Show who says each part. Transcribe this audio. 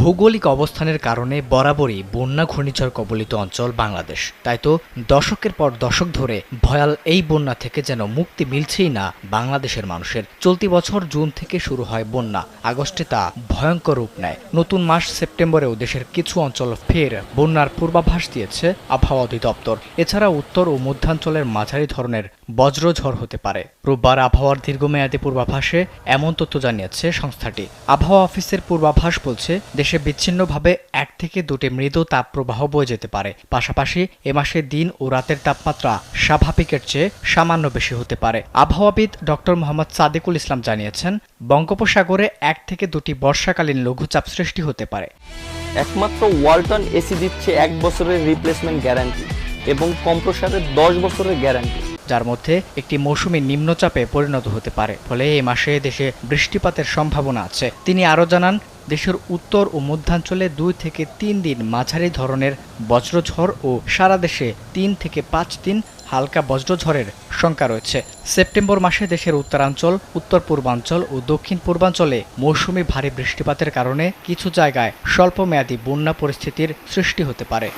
Speaker 1: ভৌগোলিক অবস্থানের কারণে বরাবরই বন্যা ঘূর্ণিঝড় কবলিত অঞ্চল বাংলাদেশ। তাই তো দশকের পর দশক ধরে ভয়াল এই বন্যা থেকে যেন মুক্তি মিলছেই না বাংলাদেশের মানুষের। চলতি বছর জুন থেকে শুরু হয় বন্যা, আগস্টে তা ভয়ঙ্কর রূপ নেয়। নতুন মাস সেপ্টেম্বরেও দেশের কিছু অঞ্চল ফের বন্যার পূর্বাভাস দিয়েছে আবহাওয়া অধিদপ্তর। এছাড়া উত্তর ও মধ্যাঞ্চলের মাঝারি ধরনের বজ্রঝড় হতে পারে। রোববার আবহাওয়ার দীর্ঘমেয়াদী পূর্বাভাসে এমন তথ্য জানিয়েছে সংস্থাটি। আবহাওয়া অফিসের পূর্বাভাস বলছে, দেশে বিচ্ছিন্নভাবে 1 থেকে 2টি মৃদু তাপপ্রবাহ বয়ে যেতে পারে। পাশাপাশি এ মাসে দিন ও রাতের তাপমাত্রা স্বাভাবিকের চেয়ে সামান্য বেশি হতে পারে। আবহাওয়াবিদ ডক্টর মোহাম্মদ সাদেকুল ইসলাম জানিয়েছেন, বঙ্গোপসাগরে 1 থেকে 2টি বর্ষাকালীন লঘুচাপ সৃষ্টি হতে পারে।
Speaker 2: একমাত্র ওয়ালটন এসি দিচ্ছে 1 বছরের রিপ্লেসমেন্ট গ্যারান্টি এবং কম্প্রেসারের 10 বছরের গ্যারান্টি,
Speaker 1: যার মধ্যে একটি মৌসুমী নিম্নচাপে পরিণত হতে পারে। ফলে এই মাসে দেশে বৃষ্টিপাতের সম্ভাবনা আছে। তিনি আরও জানান, দেশের উত্তর ও মধ্যাঞ্চলে 2 থেকে 3 দিন মাঝারি ধরনের বজ্রঝড় ও সারা দেশে 3 থেকে 5 দিন হালকা বজ্রঝড়ের শঙ্কা রয়েছে। সেপ্টেম্বর মাসে দেশের উত্তরাঞ্চল, উত্তর পূর্বাঞ্চল ও দক্ষিণ পূর্বাঞ্চলে মৌসুমী ভারী বৃষ্টিপাতের কারণে কিছু জায়গায় স্বল্পমেয়াদী বন্যা পরিস্থিতির সৃষ্টি হতে পারে।